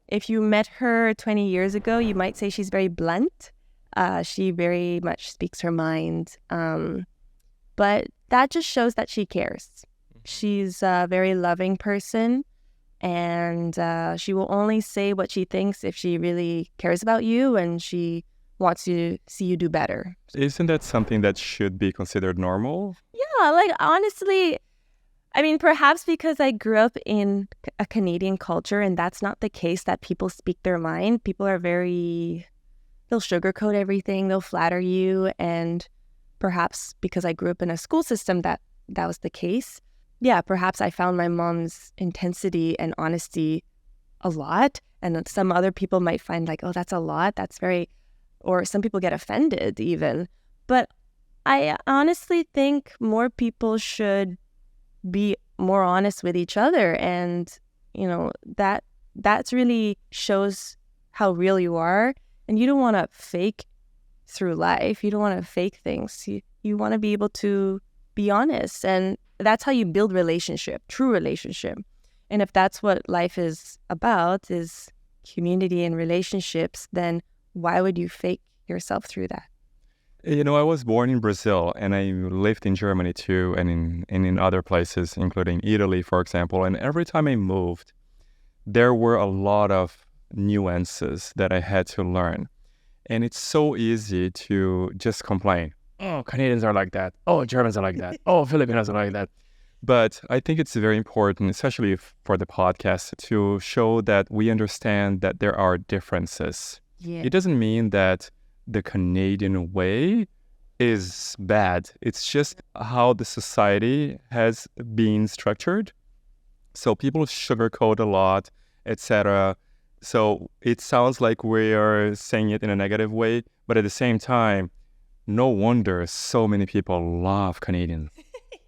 if you met her 20 years ago, you might say she's very blunt. She very much speaks her mind. But that just shows that she cares. She's a very loving person, and she will only say what she thinks if she really cares about you and she wants to see you do better. Isn't that something that should be considered normal? Yeah, like honestly, I mean, perhaps because I grew up in a Canadian culture and that's not the case that people speak their mind. People are they'll sugarcoat everything, they'll flatter you. And perhaps because I grew up in a school system that was the case. Yeah, perhaps I found my mom's intensity and honesty a lot. And some other people might find like, oh, that's a lot. That's very, or some people get offended even. But I honestly think more people should be more honest with each other, and that's really shows how real you are. And you don't want to fake through life. You don't want to fake things. You want to be able to be honest, and that's how you build true relationship. And if that's what life is about, is community and relationships, then why would you fake yourself through that? I was born in Brazil, and I lived in Germany too, and in other places, including Italy, for example. And every time I moved, there were a lot of nuances that I had to learn. And it's so easy to just complain. Oh, Canadians are like that. Oh, Germans are like that. Oh, Filipinos are like that. But I think it's very important, especially for the podcast, to show that we understand that there are differences. Yeah. It doesn't mean that the Canadian way is bad. It's just how the society has been structured. So people sugarcoat a lot, etc. So it sounds like we are saying it in a negative way, but at the same time, no wonder so many people love Canadians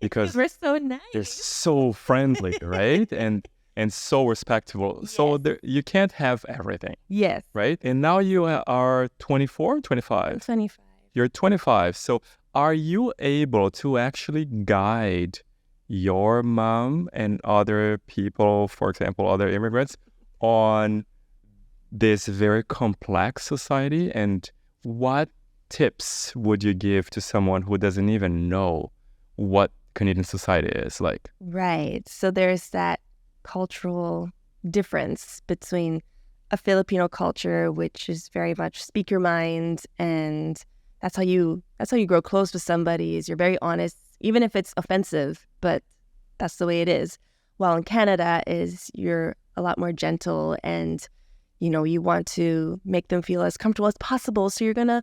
because we're so nice. They're so friendly, right? And so respectful. Yes. So you can't have everything. Yes. Right? And now you are 24, 25? I'm 25. You're 25. So are you able to actually guide your mom and other people, for example, other immigrants, on this very complex society? And what tips would you give to someone who doesn't even know what Canadian society is like? Right. So there's that cultural difference between a Filipino culture, which is very much speak your mind, and that's how you grow close with somebody, is you're very honest, even if it's offensive, but that's the way it is. While in Canada is you're a lot more gentle, and you want to make them feel as comfortable as possible. So you're gonna,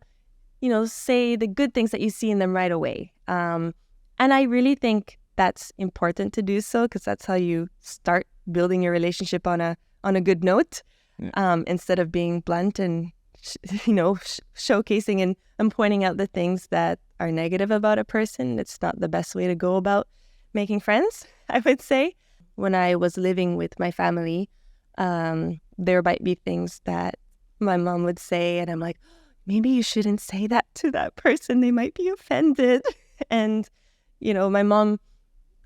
say the good things that you see in them right away. And I really think that's important to do so, because that's how you start building your relationship on a good note, instead of being blunt and showcasing and pointing out the things that are negative about a person. It's not the best way to go about making friends, I would say. When I was living with my family, there might be things that my mom would say, and I'm like, maybe you shouldn't say that to that person. They might be offended. And my mom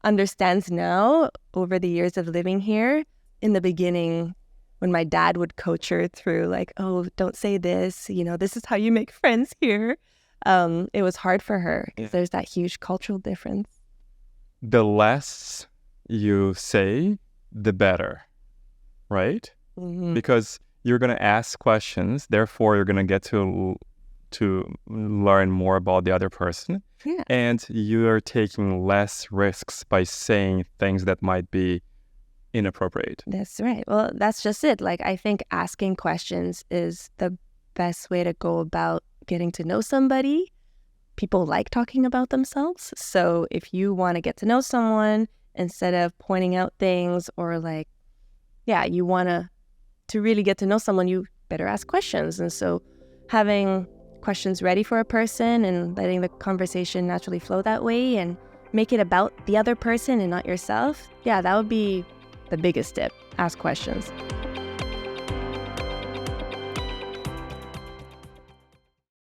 understands now over the years of living here. In the beginning, when my dad would coach her through like, oh, don't say this, this is how you make friends here. It was hard for her because there's that huge cultural difference. The less you say, the better, right? Mm-hmm. Because you're going to ask questions, therefore you're going to get to learn more about the other person. Yeah. And you're taking less risks by saying things that might be inappropriate. That's right. Well, that's just it. Like, I think asking questions is the best way to go about getting to know somebody. People like talking about themselves. So if you want to get to know someone, instead of pointing out things, or you want to really get to know someone, you better ask questions. And so having questions ready for a person and letting the conversation naturally flow that way and make it about the other person and not yourself, that would be the biggest tip. Ask questions.